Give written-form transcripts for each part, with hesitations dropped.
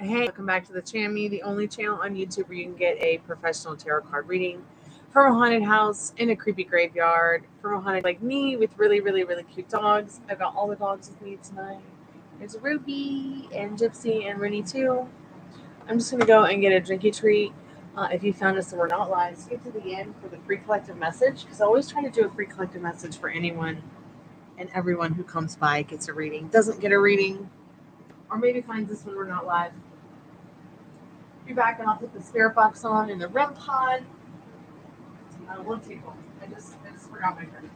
Hey, welcome back to the channel, the only channel on YouTube where you can get a professional tarot card reading from a haunted house in a creepy graveyard from a haunted like me with really, really, really cute dogs. I've got all the dogs with me tonight. There's Ruby and Gypsy and Rennie too. I'm just going to go and get a drinky treat. If you found us and we're not live, skip to the end for the free collective message, because I always try to do a free collective message for anyone and everyone who comes by gets a reading, doesn't get a reading, or maybe finds us when we're not live. Be back and I'll put the spirit box on in the REM pod. One table. I just forgot my card.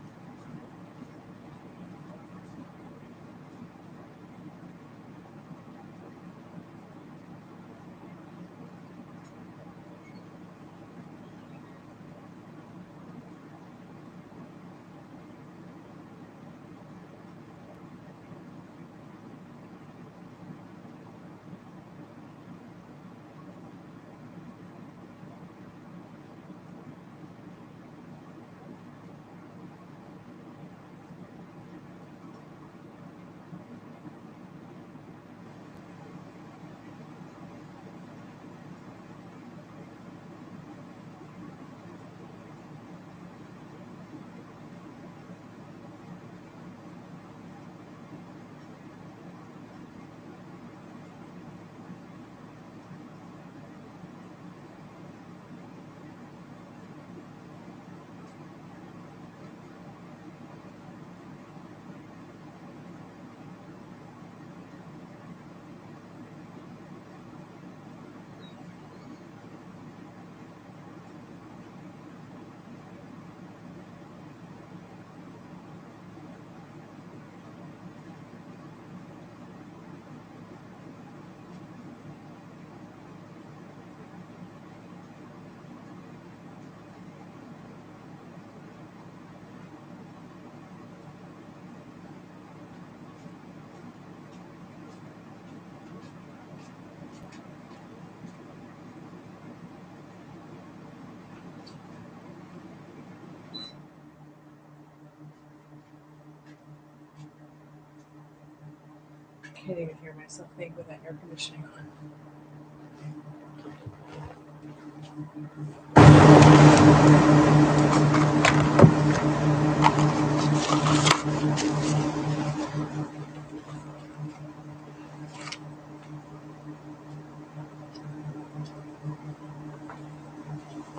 I can't even hear myself think with that air conditioning on.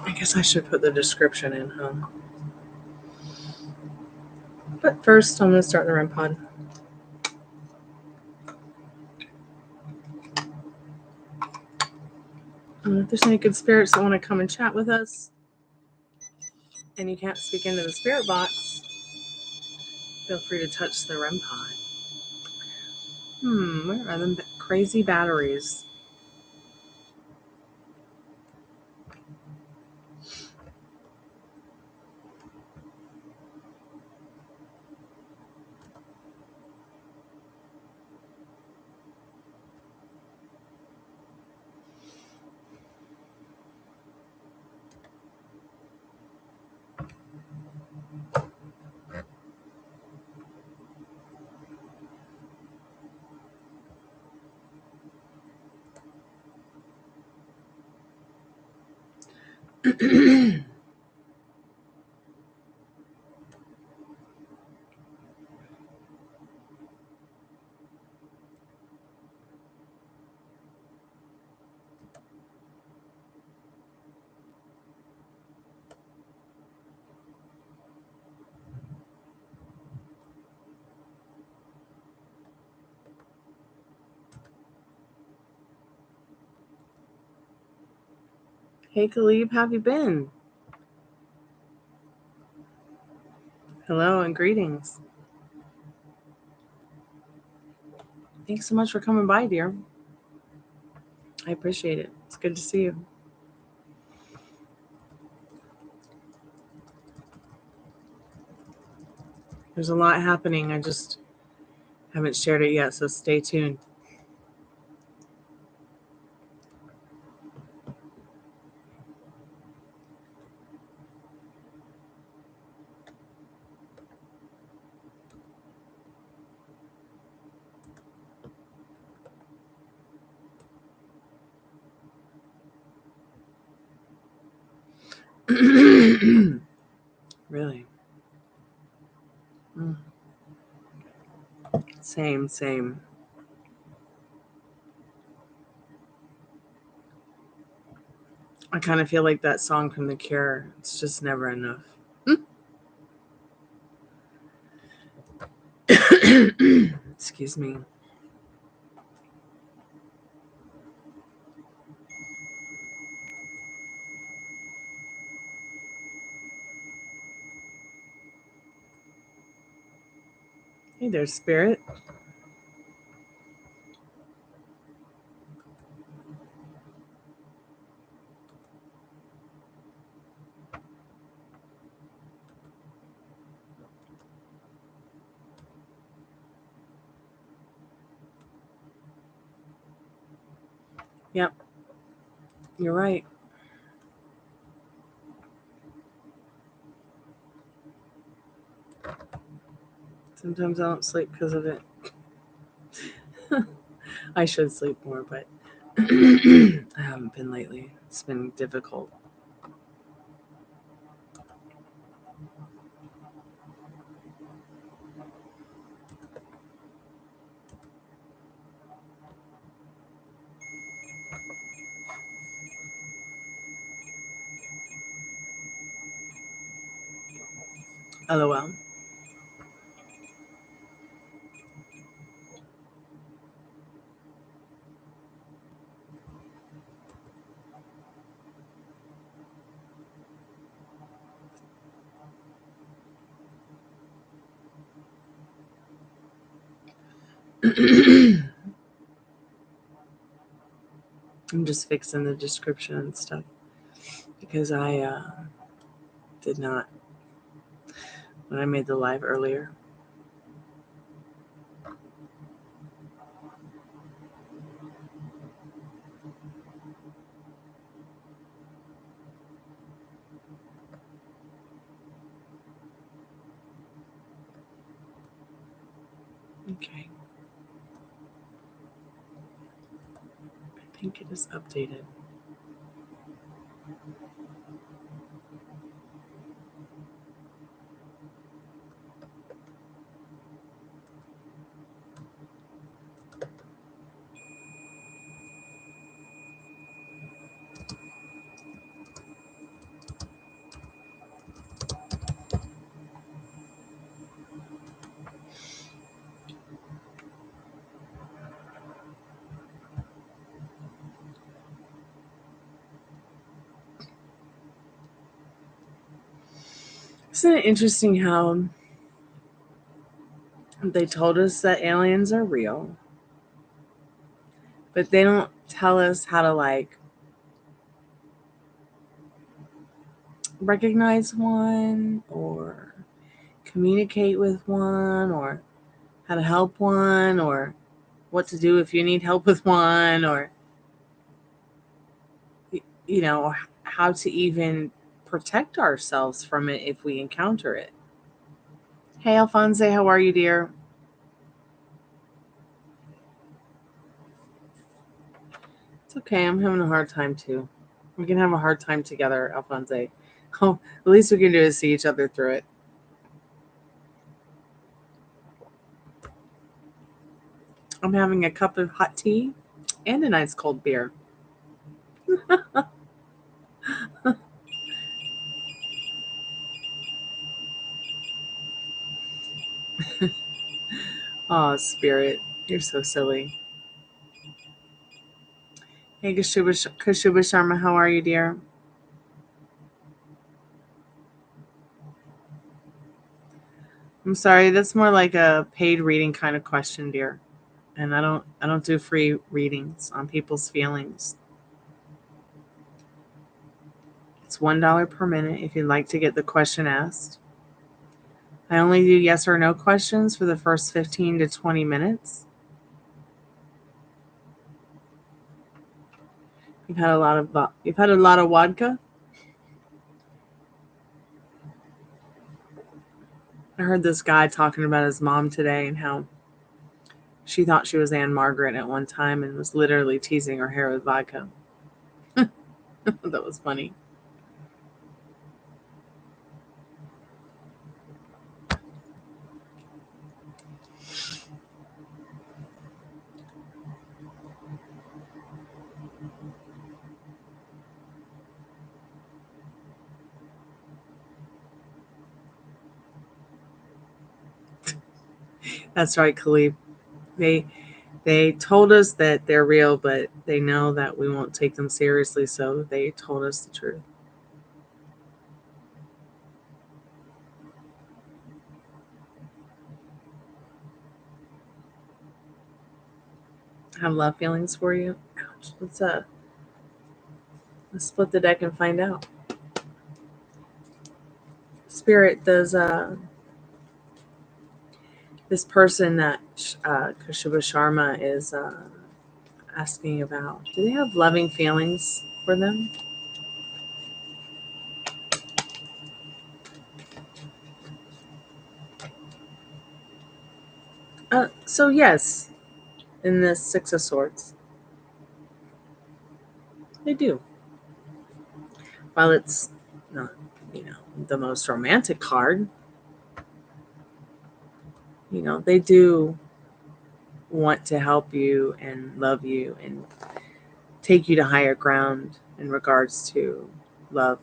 I guess I should put the description in, huh? But first, I'm going to start the REM pod. If there's any good spirits that want to come and chat with us, and you can't speak into the spirit box, feel free to touch the REM pod. Where are them crazy batteries? Hey, Khalib, how have you been? Hello and greetings. Thanks so much for coming by, dear. I appreciate it. It's good to see you. There's a lot happening. I just haven't shared it yet, so stay tuned. Really? Same. I kind of feel like that song from The Cure. It's just never enough. Excuse me. Hey there, Spirit. Yep, you're right. Sometimes I don't sleep because of it. I should sleep more, but I haven't been lately. It's been difficult. LOL. I'm just fixing the description and stuff because I did not when I made the live earlier. Okay. I think it is updated. Isn't it interesting how they told us that aliens are real, but they don't tell us how to recognize one or communicate with one or how to help one or what to do if you need help with one or how to even protect ourselves from it if we encounter it. Hey Alphonse, how are you, dear? It's okay, I'm having a hard time too. We can have a hard time together, Alphonse. Oh, the least we can do is see each other through it. I'm having a cup of hot tea and a nice cold beer. Oh, Spirit, you're so silly. Hey, Kashuba Sharma, how are you, dear? I'm sorry, that's more like a paid reading kind of question, dear. And I don't do free readings on people's feelings. It's $1 per minute if you'd like to get the question asked. I only do yes or no questions for the first 15 to 20 minutes. You've had a lot of vodka. I heard this guy talking about his mom today and how she thought she was Anne Margaret at one time and was literally teasing her hair with vodka. That was funny. That's right, Khalid. They told us that they're real, but they know that we won't take them seriously, so they told us the truth. Have love feelings for you. Ouch. Let's split the deck and find out. Spirit, does this person that Kashuba Sharma is asking about, do they have loving feelings for them? So yes, in this Six of Swords, they do. While it's not, the most romantic card, they do want to help you and love you and take you to higher ground in regards to love.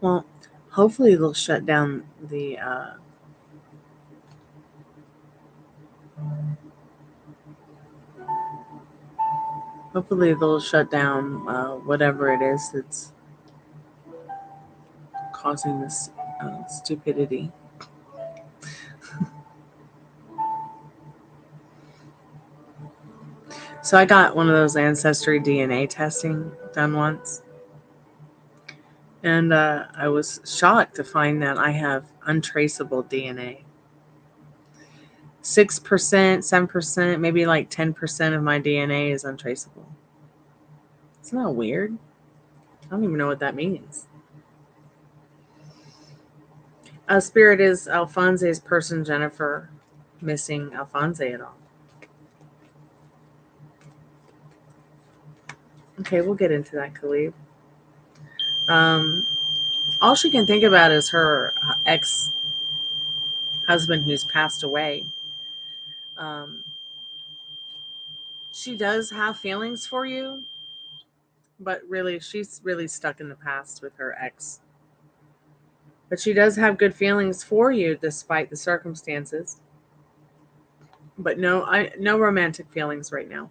Well, hopefully they'll shut down the whatever it is that's causing this stupidity. So I got one of those ancestry DNA testing done once. And I was shocked to find that I have untraceable DNA. 6%, 7%, maybe like 10% of my DNA is untraceable. Isn't that weird? I don't even know what that means. Spirit, is Alfonse's person Jennifer missing Alfonse at all? Okay, we'll get into that, Khalid. All she can think about is her ex-husband who's passed away. She does have feelings for you, but really, she's really stuck in the past with her ex. But she does have good feelings for you despite the circumstances. But no romantic feelings right now.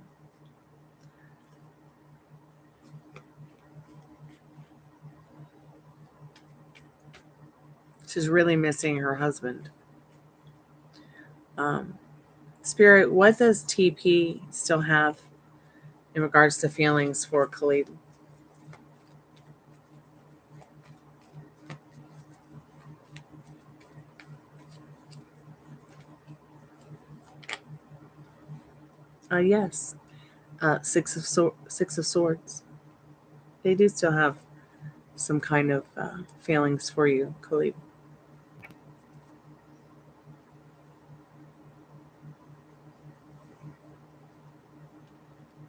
She's really missing her husband. Spirit, what does TP still have in regards to feelings for Khalid? Yes. Six of Swords. They do still have some kind of feelings for you, Khalid.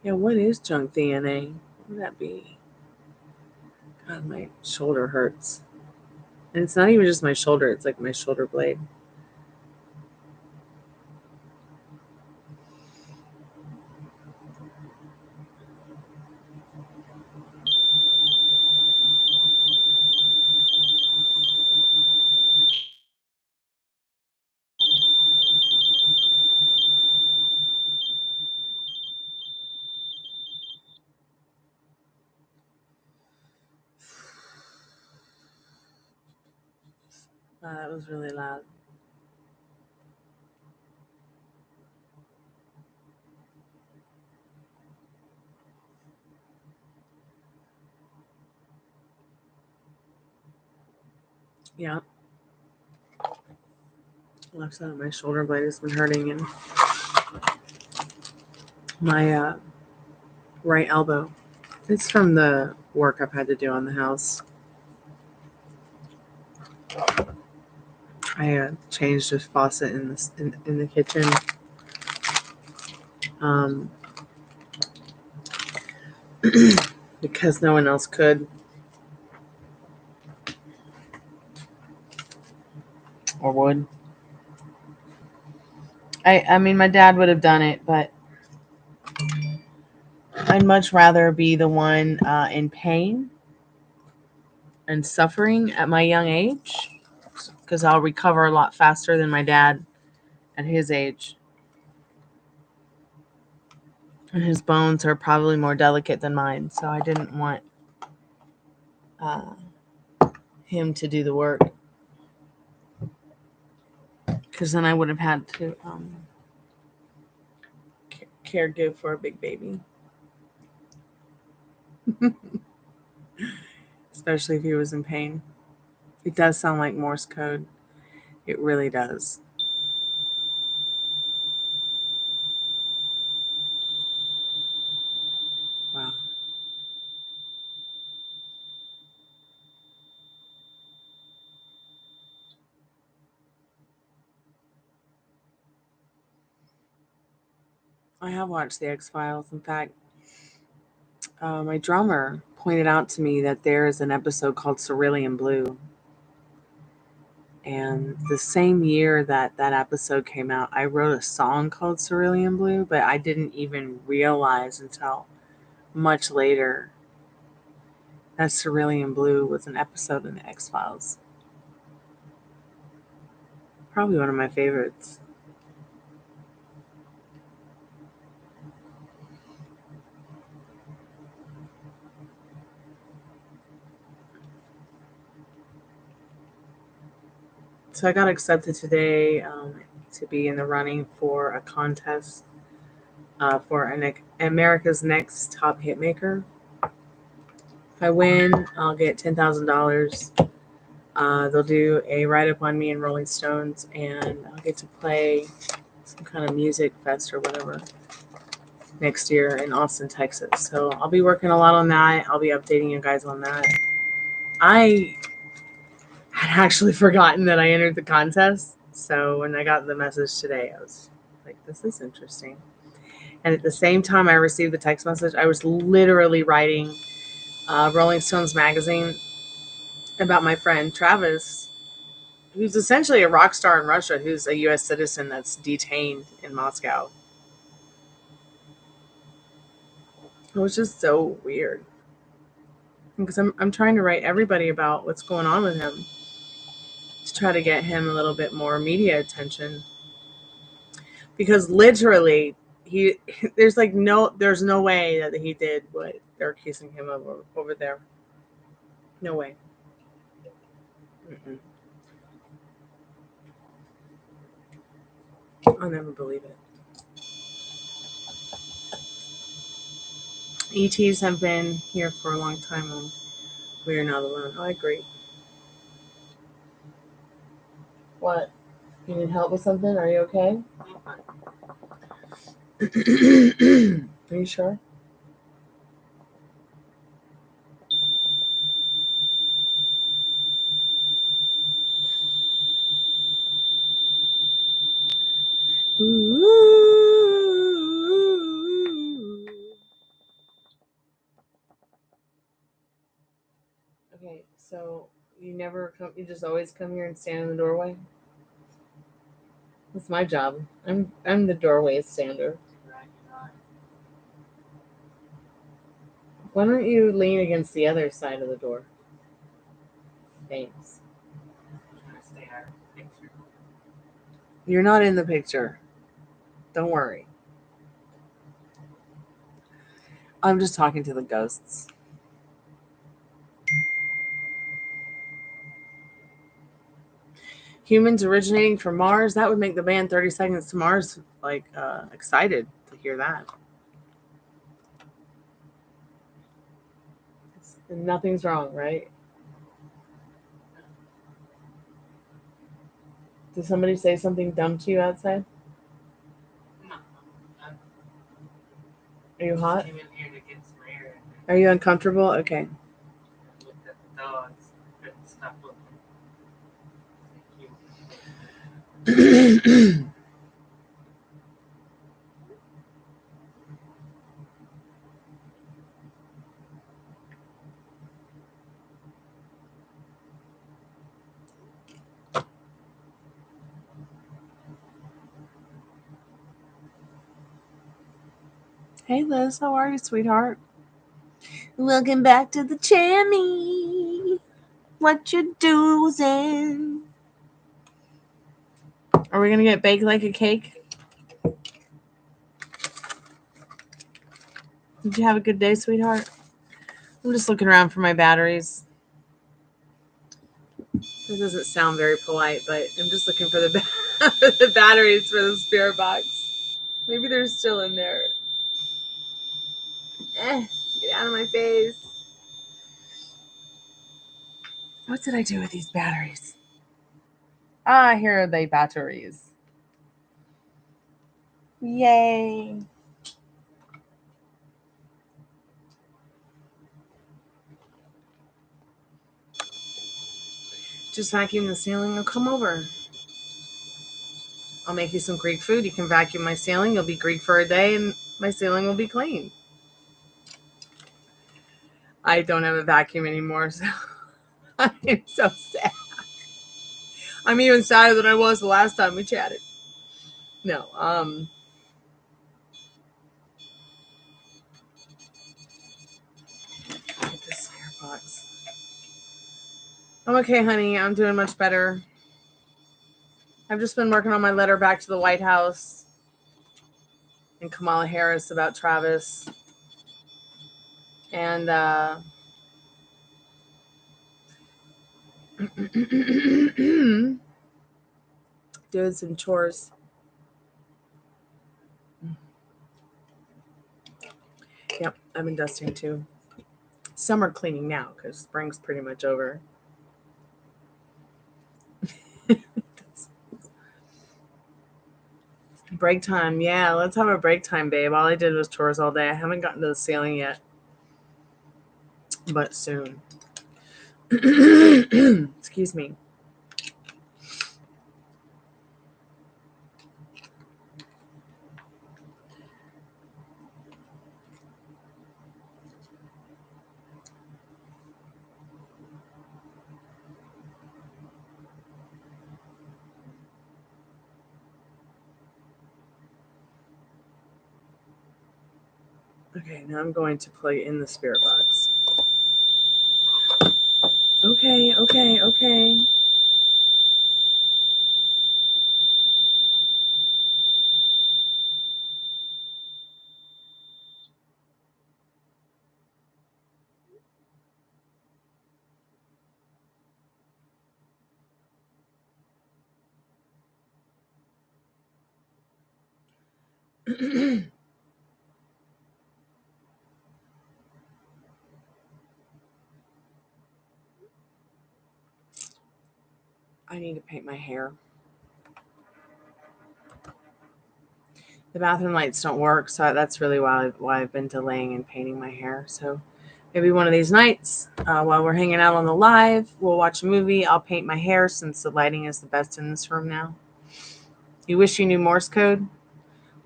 Yeah, what is junk DNA? What would that be? God, my shoulder hurts. And it's not even just my shoulder, it's like my shoulder blade. Wow, that was really loud. Yeah. Left side of my shoulder blade has been hurting, and my right elbow. It's from the work I've had to do on the house. I changed a faucet in the kitchen. Um, because no one else could or would. I mean, my dad would have done it, but I'd much rather be the one in pain and suffering at my young age, because I'll recover a lot faster than my dad at his age. And his bones are probably more delicate than mine, so I didn't want uh, him to do the work, because then I would have had to care give for a big baby, especially if he was in pain. It does sound like Morse code. It really does. Wow. I have watched the X Files. In fact, my drummer pointed out to me that there is an episode called Cerulean Blue. And the same year that that episode came out, I wrote a song called Cerulean Blue, but I didn't even realize until much later that Cerulean Blue was an episode in the X Files. Probably one of my favorites. So I got accepted today to be in the running for a contest for America's Next Top Hitmaker. If I win, I'll get $10,000. They'll do a write up on me in Rolling Stones, and I'll get to play some kind of music fest or whatever next year in Austin, Texas. So I'll be working a lot on that. I'll be updating you guys on that. I had actually forgotten that I entered the contest. So when I got the message today, I was like, this is interesting. And at the same time I received the text message, I was literally writing Rolling Stones magazine about my friend Travis, who's essentially a rock star in Russia, who's a U.S. citizen that's detained in Moscow. It was just so weird. Because I'm trying to write everybody about what's going on with him to try to get him a little bit more media attention. Because literally, he there's no way that he did what they're accusing him of over there. No way. Mm-mm. I'll never believe it. ETs have been here for a long time, and we are not alone. Oh, I agree. What? You need help with something? Are you okay? Are you sure? Ooh. Okay, so you never come. You just always come here and stand in the doorway. That's my job. I'm the doorway stander. Why don't you lean against the other side of the door? Thanks. You're not in the picture. Don't worry. I'm just talking to the ghosts. Humans originating from Mars. That would make the band 30 Seconds to Mars excited to hear that. Nothing's wrong, right? Did somebody say something dumb to you outside? Are you hot? Are you uncomfortable? Okay. Hey Liz, how are you, sweetheart? Welcome back to the Chammy. What you doing? Are we gonna get baked like a cake? Did you have a good day, sweetheart? I'm just looking around for my batteries. This doesn't sound very polite, but I'm just looking for the batteries for the spirit box. Maybe they're still in there. Get out of my face. What did I do with these batteries? Ah, here are the batteries. Yay. Just vacuum the ceiling and come over. I'll make you some Greek food. You can vacuum my ceiling. You'll be Greek for a day and my ceiling will be clean. I don't have a vacuum anymore, so I'm so sad. I'm even sadder than I was the last time we chatted. No, get this spirit box. I'm okay, honey. I'm doing much better. I've just been working on my letter back to the White House and Kamala Harris about Travis. And doing some chores. Yep, I've been dusting too. Summer cleaning now because spring's pretty much over. Break time. Yeah, let's have a break time, babe. All I did was chores all day. I haven't gotten to the ceiling yet, but soon. Excuse me. Okay, now I'm going to plug in the spirit box. Okay. I need to paint my hair. The bathroom lights don't work, so that's really why I've been delaying and painting my hair. So maybe one of these nights, while we're hanging out on the live, we'll watch a movie. I'll paint my hair since the lighting is the best in this room now. You wish you knew Morse code?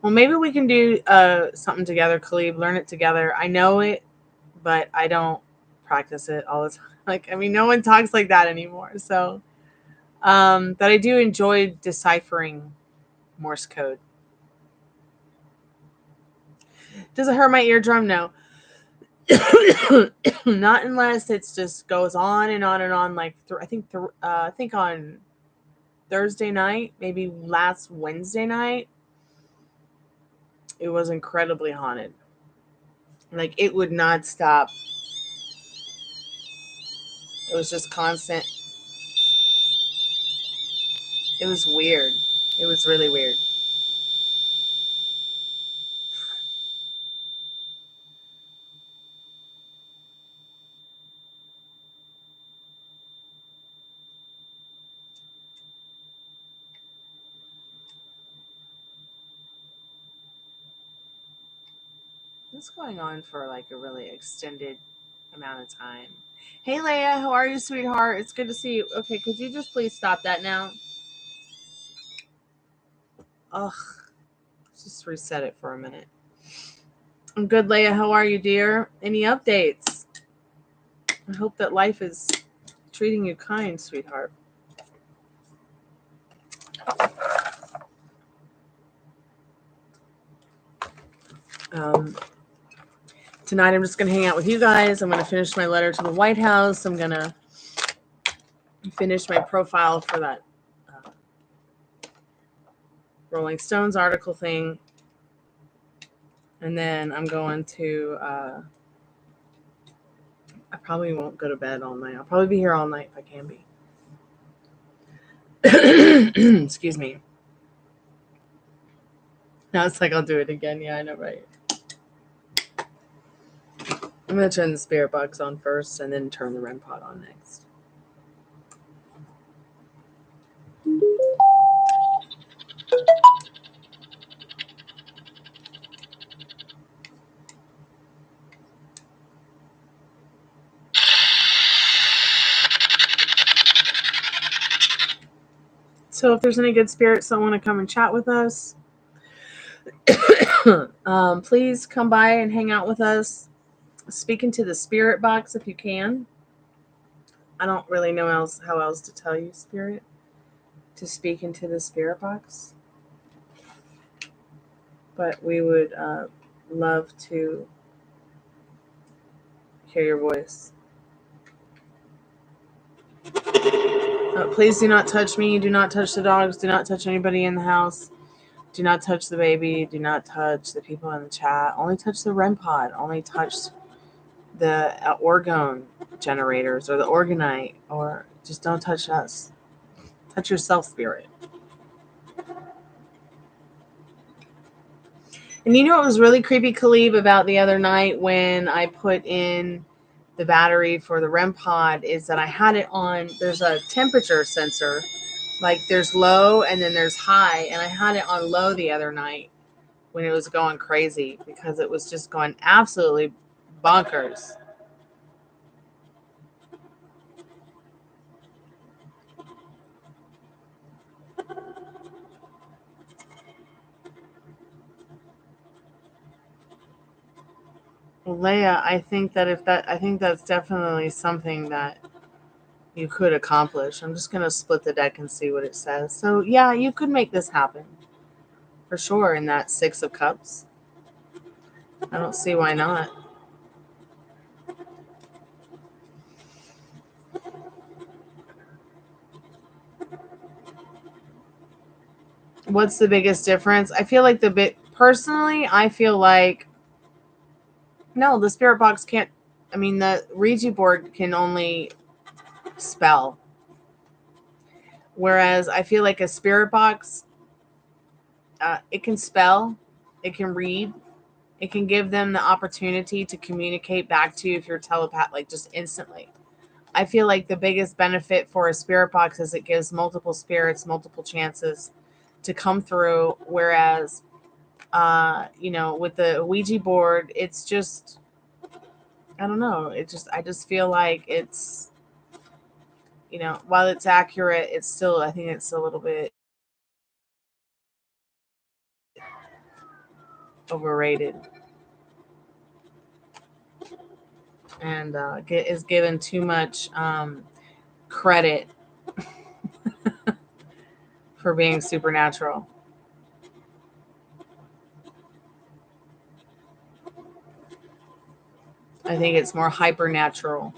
Well, maybe we can do something together, Khalib. Learn it together. I know it, but I don't practice it all the time. No one talks like that anymore. So, but I do enjoy deciphering Morse code. Does it hurt my eardrum? No. Not unless it just goes on and on and on. Like I think on Thursday night, maybe last Wednesday night, it was incredibly haunted. Like it would not stop. It was just constant. It was weird. It was really weird. It's going on for like a really extended amount of time. Hey Leia, how are you, sweetheart? It's good to see you. Okay, could you just please stop that now? Ugh. Let's just reset it for a minute. I'm good, Leia. How are you, dear? Any updates? I hope that life is treating you kind, sweetheart. tonight I'm just going to hang out with you guys. I'm going to finish my letter to the White House. I'm going to finish my profile for that Rolling Stones article thing. And then I'm going to, I probably won't go to bed all night. I'll probably be here all night if I can be. Excuse me. Now it's like I'll do it again. Yeah, I know, right? I'm going to turn the spirit box on first and then turn the REM pod on next. So if there's any good spirits that want to come and chat with us, please come by and hang out with us. Speak into the spirit box if you can. I don't really know how else to tell you, spirit, to speak into the spirit box. But we would love to hear your voice. Please do not touch me. Do not touch the dogs. Do not touch anybody in the house. Do not touch the baby. Do not touch the people in the chat. Only touch the REM pod. Only touch the orgone generators or the orgonite, or just don't touch us. Touch yourself, spirit. And you know what was really creepy, Khalib, about the other night when I put in the battery for the REM pod is that I had it on, there's a temperature sensor, like there's low and then there's high, and I had it on low the other night when it was going crazy because it was just going absolutely bonkers. Well, Leia, I think that's definitely something that you could accomplish. I'm just going to split the deck and see what it says. So, yeah, you could make this happen. For sure, in that 6 of Cups. I don't see why not. What's the biggest difference? I feel like personally, I feel like, no, the spirit box can't, the Ouija board can only spell. Whereas I feel like a spirit box, it can spell, it can read, it can give them the opportunity to communicate back to you if you're telepath, like just instantly. I feel like the biggest benefit for a spirit box is it gives multiple spirits multiple chances to come through. Whereas, with the Ouija board, it's just, I don't know. I just feel like it's, while it's accurate, I think it's a little bit overrated and is given too much credit for being supernatural. I think it's more hypernatural.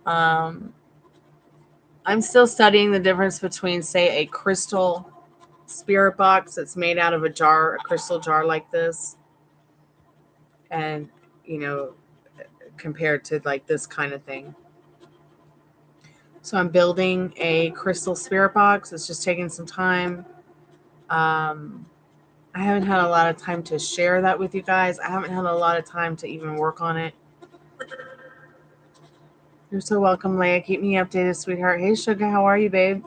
I'm still studying the difference between, say, a crystal spirit box that's made out of a crystal jar like this, and, compared to like this kind of thing. So I'm building a crystal spirit box. It's just taking some time. I haven't had a lot of time to share that with you guys. I haven't had a lot of time to even work on it. You're so welcome, Leia. Keep me updated, sweetheart. Hey, Sugar, how are you, babe?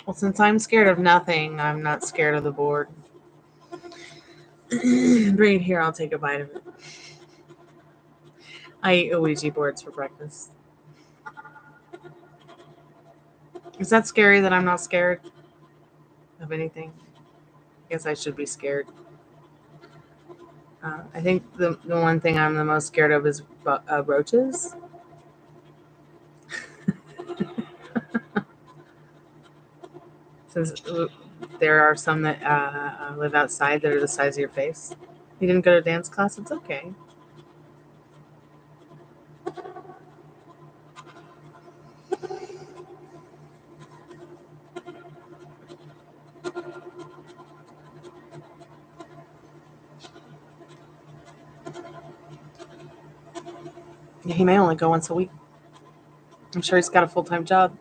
Well, since I'm scared of nothing, I'm not scared of the board. Bring it here. I'll take a bite of it. I eat Ouija boards for breakfast. Is that scary that I'm not scared of anything? I guess I should be scared. I think the one thing I'm the most scared of is roaches. Since There are some that live outside that are the size of your face. You didn't go to dance class? It's okay. He may only go once a week. I'm sure he's got a full-time job.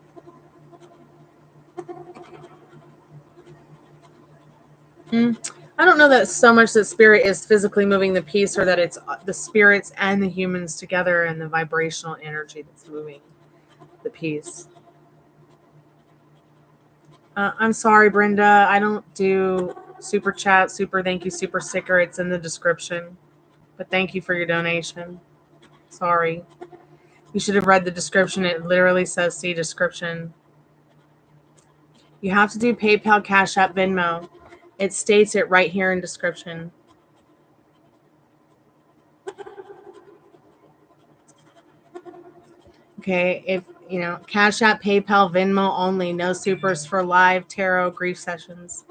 I don't know that so much that spirit is physically moving the piece, or that it's the spirits and the humans together and the vibrational energy that's moving the piece. I'm sorry, Brenda. I don't do super chat, super thank you, super sticker. It's in the description. But thank you for your donation. Sorry. You should have read the description. It literally says see description. You have to do PayPal, Cash App, Venmo. It states it right here in description. Okay, if you know, Cash App, PayPal, Venmo only. No supers for live tarot grief sessions.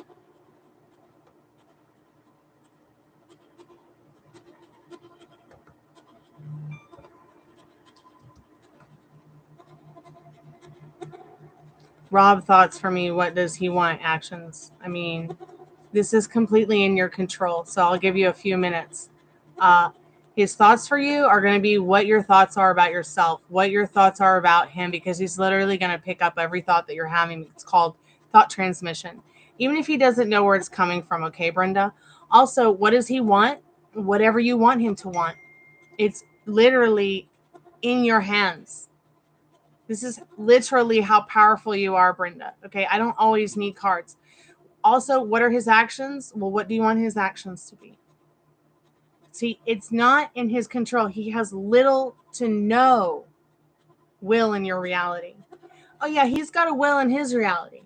Rob, thoughts for me. What does he want? Actions. I mean, this is completely in your control, so I'll give you a few minutes. His thoughts for you are going to be what your thoughts are about yourself, what your thoughts are about him, because he's literally going to pick up every thought that you're having. It's called thought transmission. Even if he doesn't know where it's coming from, okay, Brenda? Also, what does he want? Whatever you want him to want. It's literally in your hands. This is literally how powerful you are, Brenda. Okay, I don't always need cards. Also, what are his actions? Well, what do you want his actions to be? See, it's not in his control. He has little to no will in your reality. Oh, yeah, he's got a will in his reality,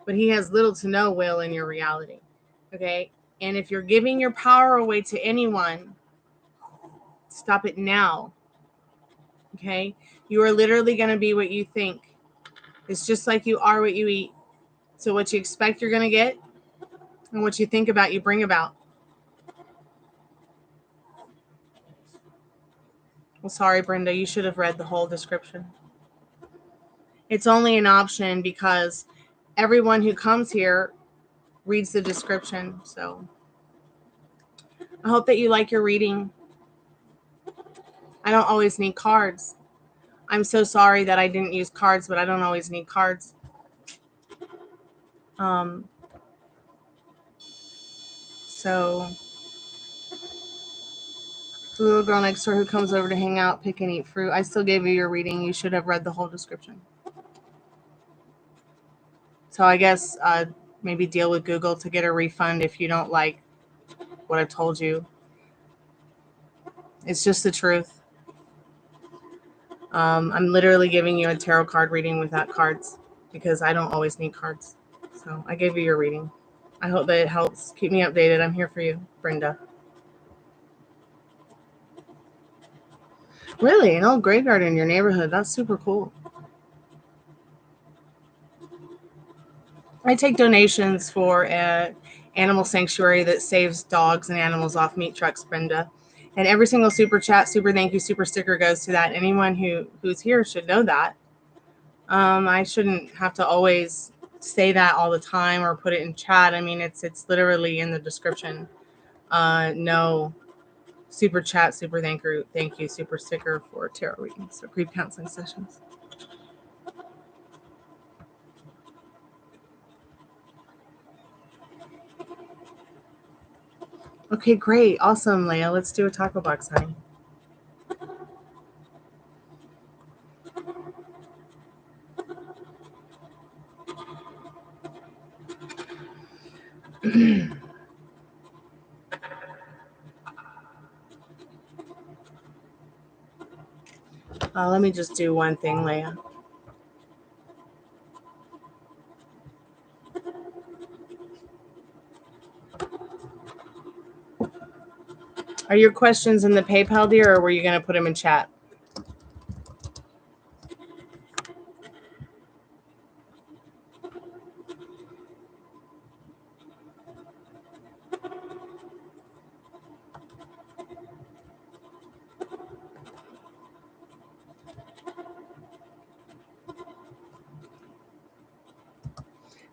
but he has little to no will in your reality. Okay, and if you're giving your power away to anyone, stop it now. Okay, you are literally going to be what you think. It's just like you are what you eat. So what you expect, you're going to get, and what you think about, you bring about. Well, sorry, Brenda, you should have read the whole description. It's only an option because everyone who comes here reads the description. So I hope that you like your reading. I don't always need cards. I'm so sorry that I didn't use cards, but I don't always need cards. So the little girl next door who comes over to hang out, pick and eat fruit. I still gave you your reading. You should have read the whole description. So I guess maybe deal with Google to get a refund if you don't like what I've told you. It's just the truth. I'm literally giving you a tarot card reading without cards because I don't always need cards. So I gave you your reading. I hope that it helps. Keep me updated. I'm here for you, Brenda. Really? An old graveyard in your neighborhood. That's super cool. I take donations for an animal sanctuary that saves dogs and animals off meat trucks, Brenda. And every single super chat, super thank you, super sticker goes to that. Anyone who's here should know that. I shouldn't have to always say that all the time or put it in chat. I mean, it's literally in the description. No super chat, super thank you, super sticker for tarot readings or grief counseling sessions. Okay, great. Awesome, Leia. Let's do a Tacobox, honey. Let me just do one thing, Leia. Are your questions in the PayPal, dear, or were you going to put them in chat?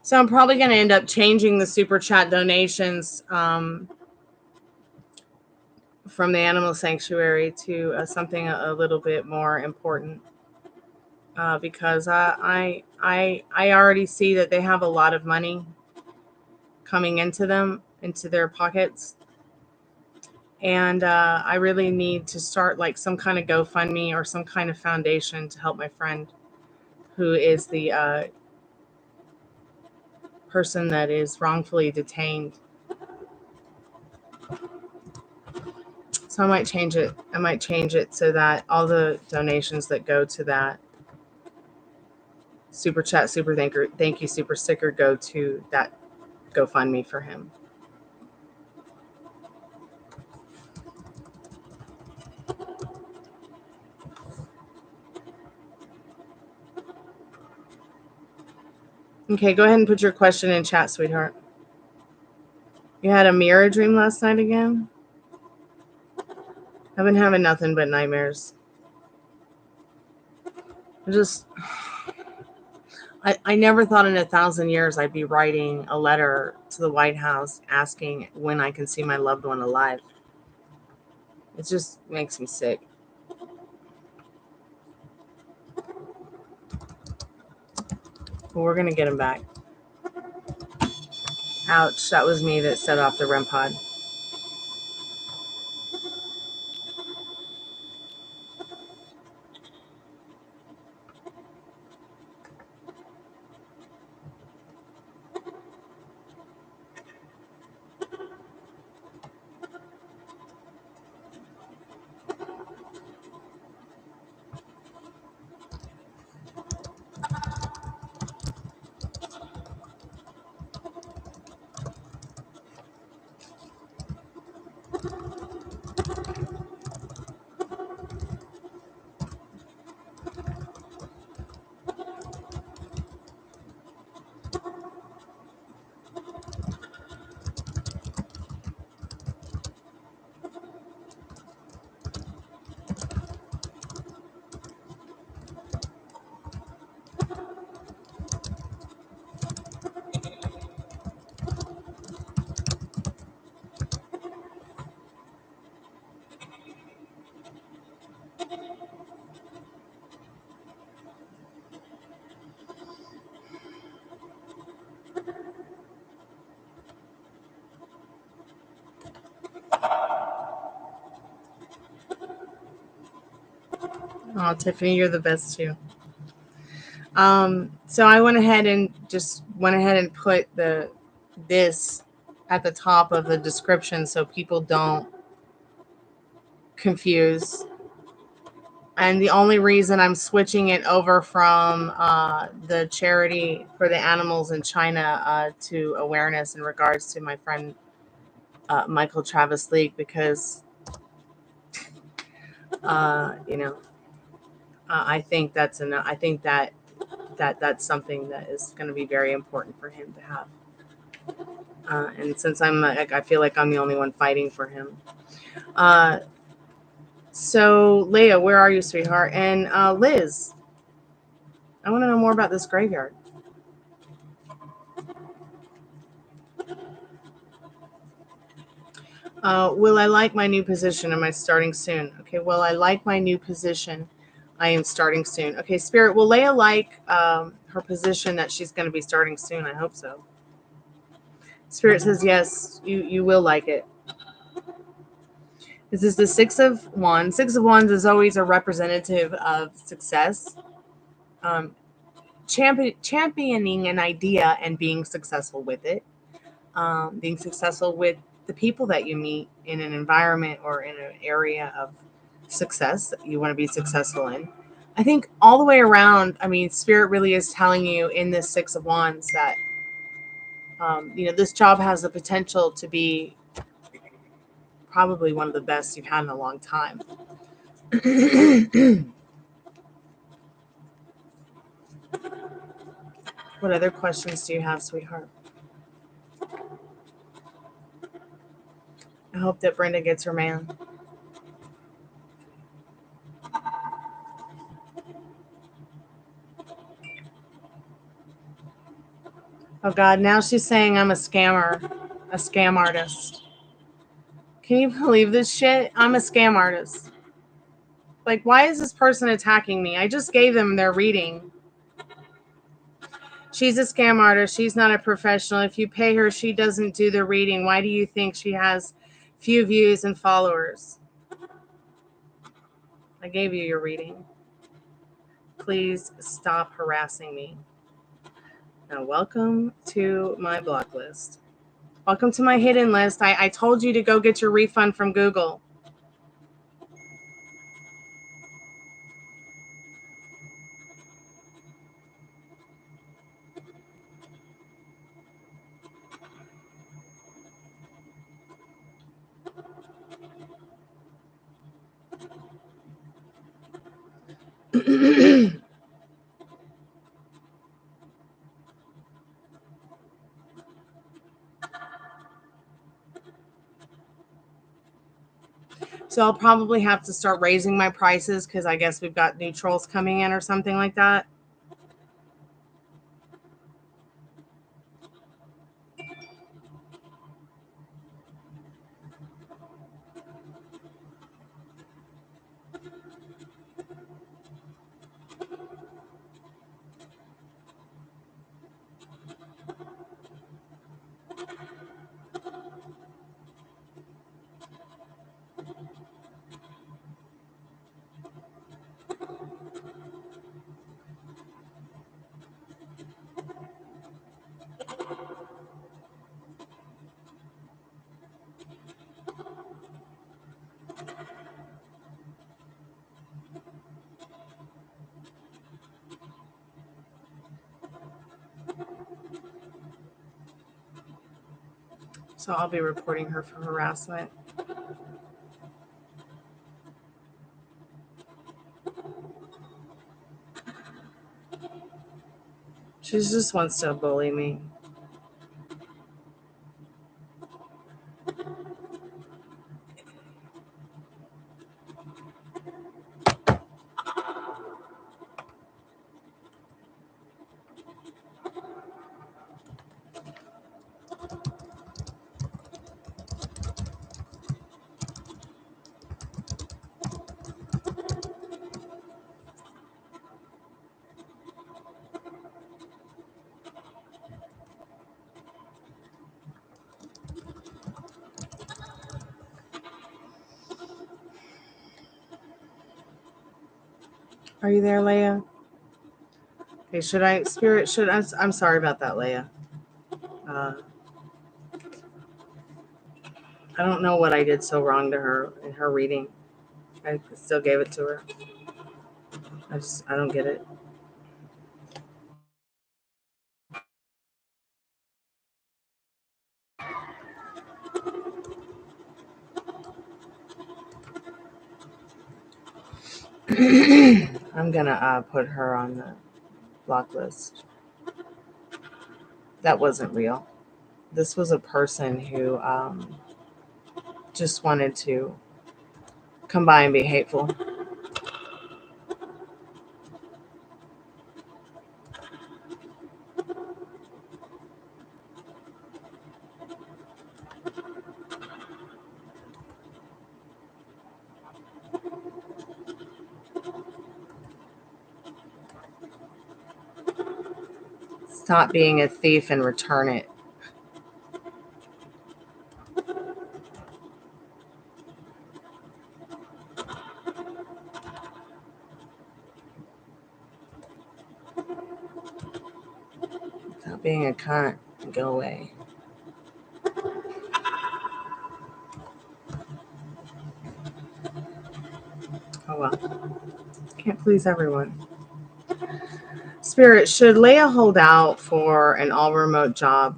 So I'm probably going to end up changing the super chat donations from the animal sanctuary to something a little bit more important, because I already see that they have a lot of money coming into their pockets, and I really need to start like some kind of GoFundMe or some kind of foundation to help my friend, who is the person that is wrongfully detained. So I might change it. I might change it so that all the donations that go to that super chat, super thank you, super sticker go to that GoFundMe for him. Okay, go ahead and put your question in chat, sweetheart. You had a mirror dream last night again? I've been having nothing but nightmares. I never thought in 1,000 years I'd be writing a letter to the White House asking when I can see my loved one alive. It just makes me sick. But we're going to get him back. Ouch, that was me that set off the REM pod. Oh, Tiffany, you're the best too. So I went ahead and put this at the top of the description so people don't confuse. And the only reason I'm switching it over from the charity for the animals in China to awareness in regards to my friend Michael Travis Leake, because I think that's enough. I think that's something that is going to be very important for him to have. And since I feel like I'm the only one fighting for him. So Leah, where are you, sweetheart? And Liz, I want to know more about this graveyard. Will I like my new position? Am I starting soon? Okay, well, I like my new position. I am starting soon. Okay, Spirit, will Leah like her position that she's going to be starting soon? I hope so. Spirit says yes, you will like it. This is the Six of Wands. Six of Wands is always a representative of success, championing an idea and being successful with it, being successful with the people that you meet in an environment or in an area of success that you want to be successful in. I think all the way around, I mean, Spirit really is telling you in this Six of Wands that, this job has the potential to be probably one of the best you've had in a long time. What other questions do you have, sweetheart? I hope that Brenda gets her man. Oh God, now she's saying I'm a scammer, a scam artist. Can you believe this shit? I'm a scam artist. Like, why is this person attacking me? I just gave them their reading. She's a scam artist. She's not a professional. If you pay her, she doesn't do the reading. Why do you think she has few views and followers? I gave you your reading. Please stop harassing me. Now, welcome to my block list. Welcome to my hidden list. I told you to go get your refund from Google. So I'll probably have to start raising my prices because I guess we've got new trolls coming in or something like that. So I'll be reporting her for harassment. She just wants to bully me. Are you there, Leia? Okay, I'm sorry about that, Leia. I don't know what I did so wrong to her in her reading. I still gave it to her. I don't get it. I'm gonna put her on the block list. That wasn't real. This was a person who just wanted to come by and be hateful. Stop being a thief and return it. Stop being a cunt and go away. Oh well. Can't please everyone. Spirit, should Leia hold out for an all remote job?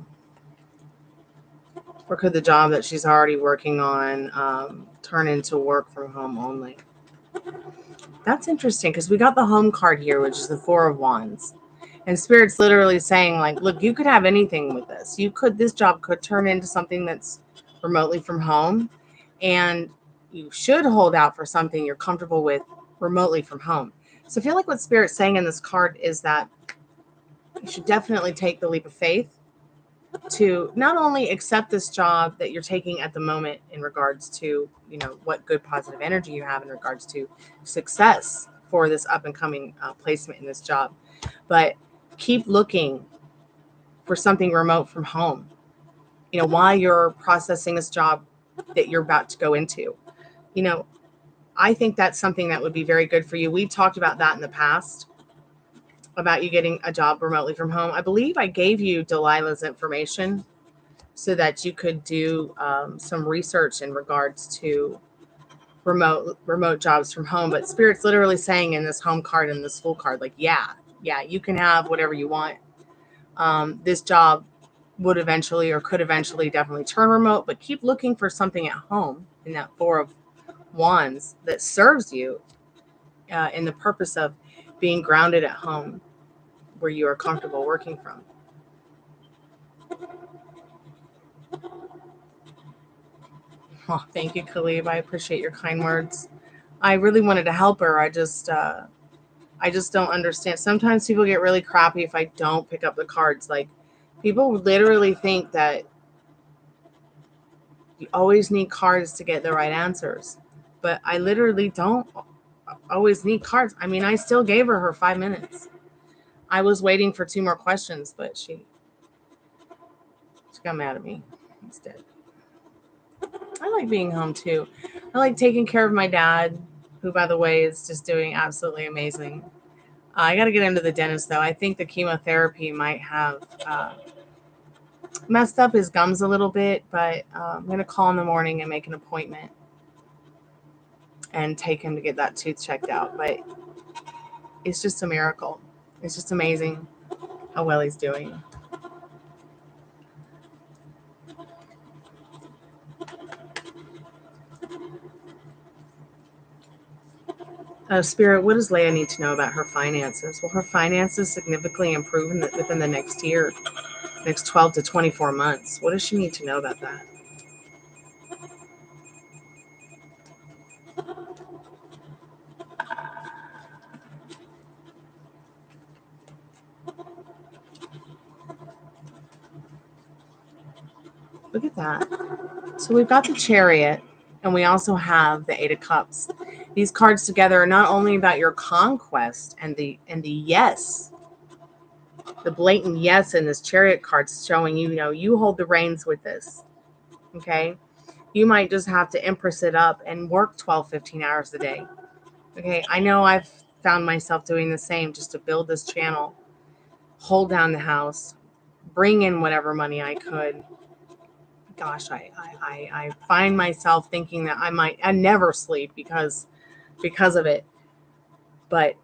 Or could the job that she's already working on turn into work from home only? That's interesting because we got the home card here, which is the Four of Wands. And Spirit's literally saying, like, look, you could have anything with this. This job could turn into something that's remotely from home. And you should hold out for something you're comfortable with remotely from home. So I feel like what Spirit's saying in this card is that you should definitely take the leap of faith to not only accept this job that you're taking at the moment in regards to, what good positive energy you have in regards to success for this up and coming placement in this job, but keep looking for something remote from home, while you're processing this job that you're about to go into. I think that's something that would be very good for you. We've talked about that in the past, about you getting a job remotely from home. I believe I gave you Delilah's information so that you could do some research in regards to remote jobs from home. But Spirit's literally saying in this home card and this full card, like, yeah, you can have whatever you want. This job would eventually or could eventually definitely turn remote, but keep looking for something at home in that Four of Wands that serves you in the purpose of being grounded at home where you are comfortable working from. Oh, thank you, Khalib. I appreciate your kind words. I really wanted to help her. I just don't understand. Sometimes people get really crappy if I don't pick up the cards. Like, people literally think that you always need cards to get the right answers, but I literally don't always need cards. I mean, I still gave her 5 minutes. I was waiting for 2 more questions, but she got mad at me instead. I like being home too. I like taking care of my dad, who, by the way, is just doing absolutely amazing. I got to get him to the dentist, though. I think the chemotherapy might have messed up his gums a little bit, but I'm going to call in the morning and make an appointment and take him to get that tooth checked out. But it's just a miracle. It's just amazing how well he's doing. Spirit, what does Leia need to know about her finances? Will her finances significantly improve within the next year, next 12 to 24 months? What does she need to know about that? Look at that. So we've got the Chariot, and we also have the Eight of Cups. These cards together are not only about your conquest and the yes, the blatant yes in this Chariot card, showing you hold the reins with this. Okay, you might just have to empress it up and work 12, 15 hours a day. Okay, I know I've found myself doing the same just to build this channel, hold down the house, bring in whatever money I could. Gosh, I find myself thinking that I never sleep because of it, but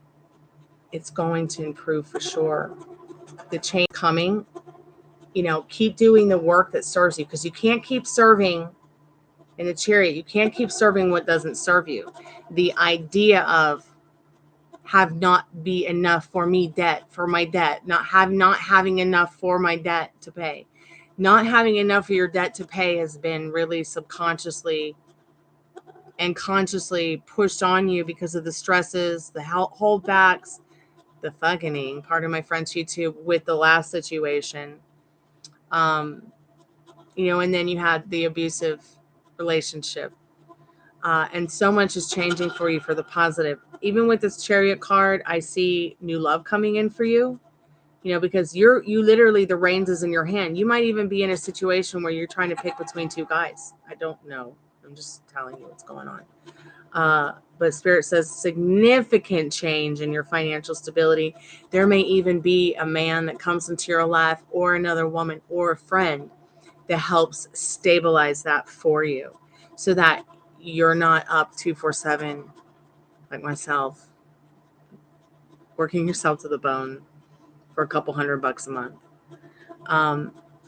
it's going to improve for sure. The change coming, keep doing the work that serves you, because you can't keep serving in the Chariot. You can't keep serving what doesn't serve you. The idea of have not be enough for my debt, not having enough for my debt to pay. Not having enough for your debt to pay has been really subconsciously and consciously pushed on you because of the stresses, the holdbacks, the fucking, pardon my French, YouTube, with the last situation. And then you had the abusive relationship. And so much is changing for you for the positive. Even with this Chariot card, I see new love coming in for you. Because you literally, the reins is in your hand. You might even be in a situation where you're trying to pick between 2 guys. I don't know. I'm just telling you what's going on. But Spirit says significant change in your financial stability. There may even be a man that comes into your life, or another woman, or a friend that helps stabilize that for you, so that you're not up 24/7 like myself, working yourself to the bone for a couple $100 a month.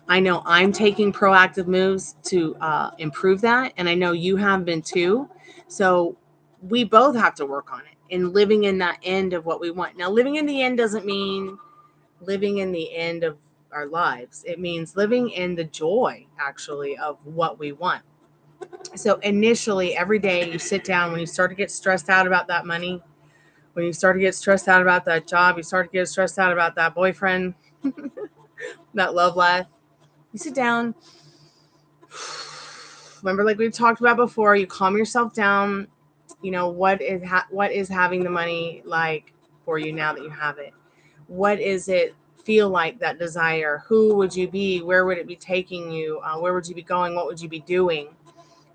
I know I'm taking proactive moves to improve that, and I know you have been too. So we both have to work on it and living in that end of what we want. Now, living in the end doesn't mean living in the end of our lives. It means living in the joy, actually, of what we want. So initially, every day you sit down, when you start to get stressed out about that money, when you start to get stressed out about that job, you start to get stressed out about that boyfriend, that love life, You sit down. Remember, like we've talked about before, you calm yourself down. You know, what is having the money like for you now that you have it? What is it feel like, that desire? Who would you be? Where would it be taking you? Where would you be going? What would you be doing?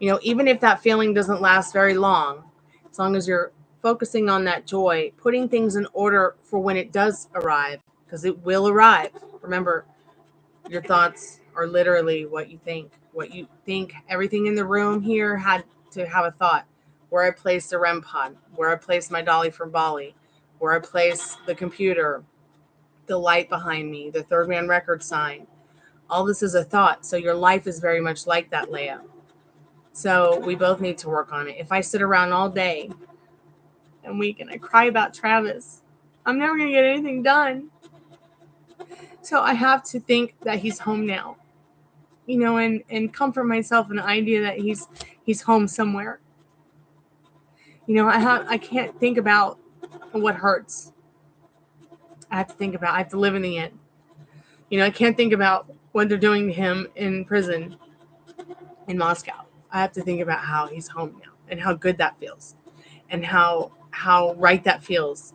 You know, even if that feeling doesn't last very long, as long as you're focusing on that joy, putting things in order for when it does arrive, because it will arrive. Remember, your thoughts are literally what you think. What you think, everything in the room here had to have a thought. Where I place the REM pod, where I place my dolly from Bali, where I place the computer, the light behind me, the third man record sign. All this is a thought. So your life is very much like that, Leia. So we both need to work on it. If I sit around all day and week and I cry about Travis, I'm never going to get anything done. So I have to think that he's home now, you know, and comfort myself in the idea that he's home somewhere. You know, I can't think about what hurts. I have to live in the end. You know, I can't think about what they're doing to him in prison in Moscow. I have to think about how he's home now and how good that feels and how right that feels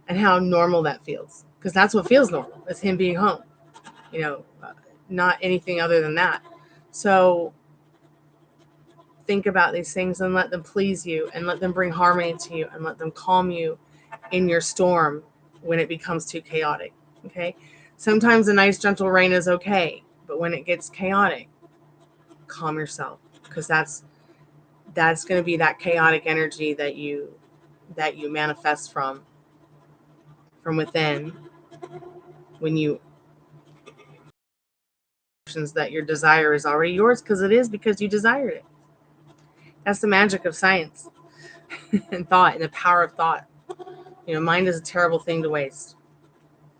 and how normal that feels. Because that's what feels normal, is him being home, you know, not anything other than that. So think about these things and let them please you and let them bring harmony to you and let them calm you in your storm when it becomes too chaotic. Okay. Sometimes a nice gentle rain is okay, but when it gets chaotic, calm yourself, because that's going to be that chaotic energy that you manifest from within when you that your desire is already yours, because it is, because you desired it. That's the magic of science and thought and the power of thought. You know, mind is a terrible thing to waste,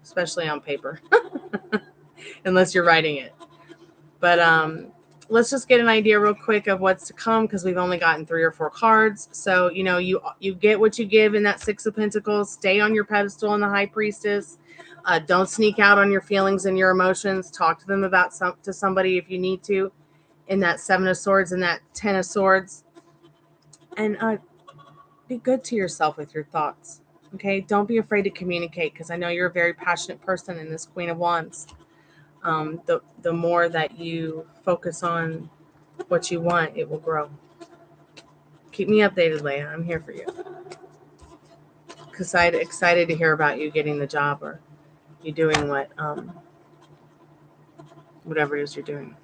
especially on paper, unless you're writing it. But let's just get an idea real quick of what's to come, because we've only gotten 3 or 4 cards. So, you know, you get what you give in that 6 of Pentacles. Stay on your pedestal in the High Priestess. Don't sneak out on your feelings and your emotions. Talk to them about to somebody if you need to, in that 7 of Swords and that 10 of Swords. And be good to yourself with your thoughts. Okay, don't be afraid to communicate, because I know you're a very passionate person in this Queen of Wands. The more that you focus on what you want, it will grow. Keep me updated, Leia. I'm here for you. Because I'm excited to hear about you getting the job, or you doing whatever it is you're doing.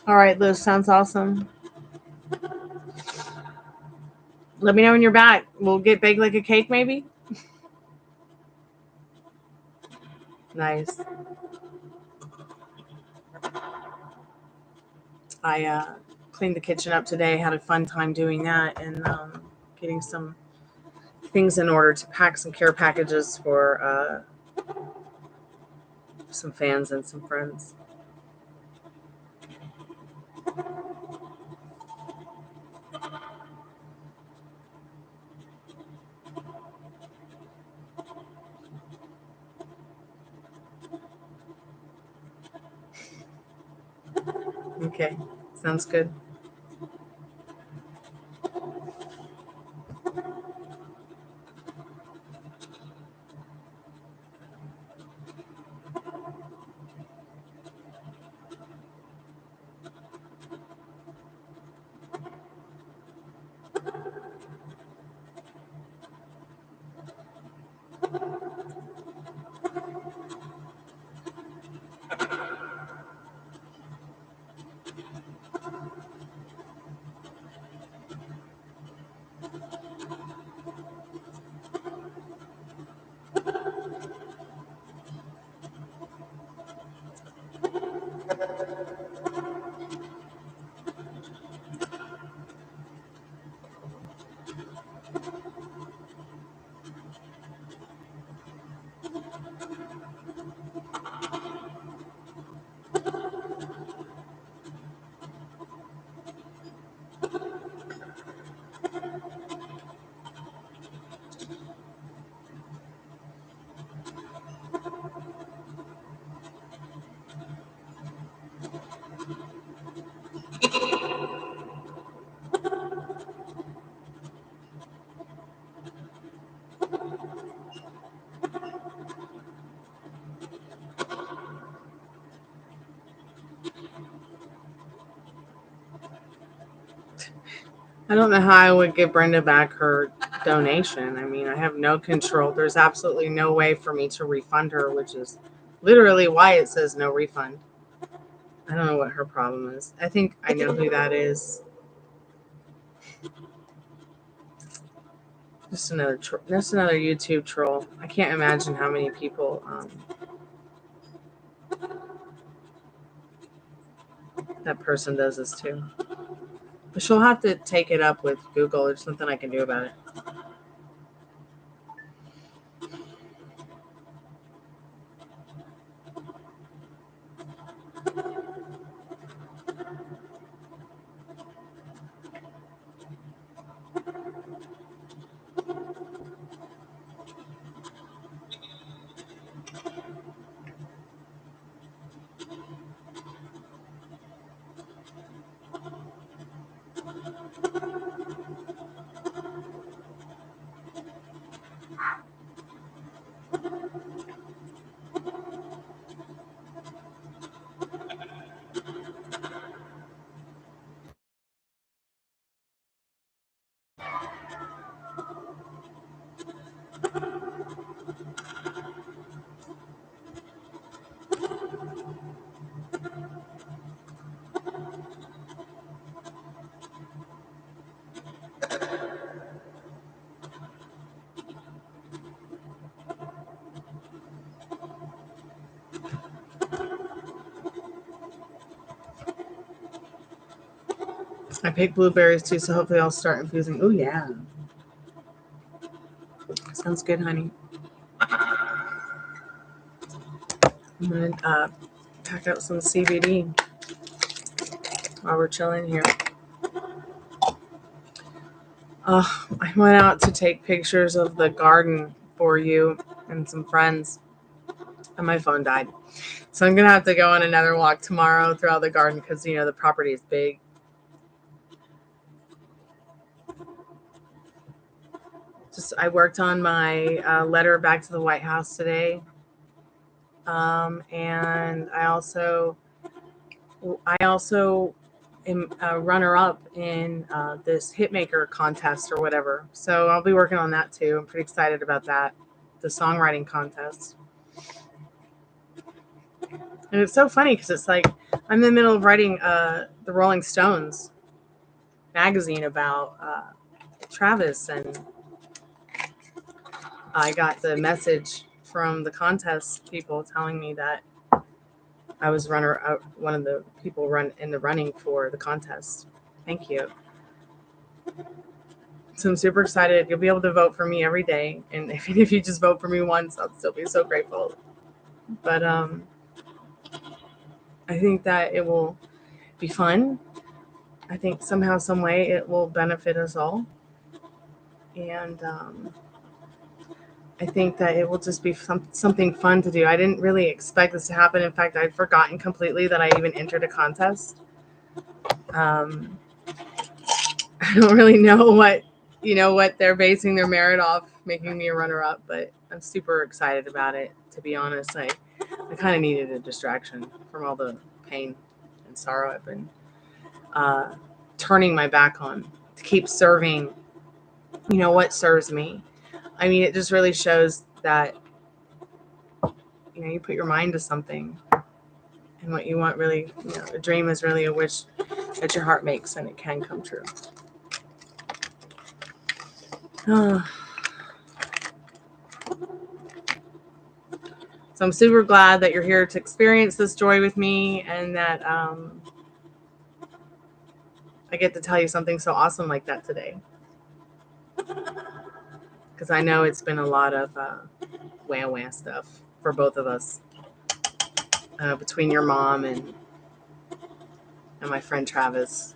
All right, Liz, sounds awesome. Let me know when you're back. We'll get baked like a cake, maybe. Nice. I cleaned the kitchen up today. Had a fun time doing that and getting some things in order to pack some care packages for some fans and some friends. Okay, sounds good. I don't know how I would give Brenda back her donation. I mean, I have no control. There's absolutely no way for me to refund her, which is literally why it says no refund. I don't know what her problem is. I think I know who that is. Just another YouTube troll. I can't imagine how many people that person does this to. But she'll have to take it up with Google. There's something I can do about it. I picked blueberries too, so hopefully I'll start infusing. Oh yeah. Sounds good, honey. I'm going to pack out some CBD while we're chilling here. I went out to take pictures of the garden for you and some friends, and my phone died. So I'm going to have to go on another walk tomorrow throughout the garden because, the property is big. I worked on my letter back to the White House today. And I also am a runner-up in this hitmaker contest or whatever. So I'll be working on that too. I'm pretty excited about that, the songwriting contest. And it's so funny because it's like I'm in the middle of writing the Rolling Stones magazine about Travis, and I got the message from the contest people telling me that I was one of the people in the running for the contest. Thank you. So I'm super excited. You'll be able to vote for me every day. And if you just vote for me once, I'll still be so grateful. But I think that it will be fun. I think somehow, some way, it will benefit us all. And I think that it will just be something fun to do. I didn't really expect this to happen. In fact, I'd forgotten completely that I even entered a contest. I don't really know what they're basing their merit off, making me a runner-up, but I'm super excited about it. To be honest, I kind of needed a distraction from all the pain and sorrow I've been turning my back on to keep serving. What serves me. I mean, it just really shows that you put your mind to something, and what you want really, a dream is really a wish that your heart makes, and it can come true. So I'm super glad that you're here to experience this joy with me, and that I get to tell you something so awesome like that today. Because I know it's been a lot of wah stuff for both of us, between your mom and my friend Travis.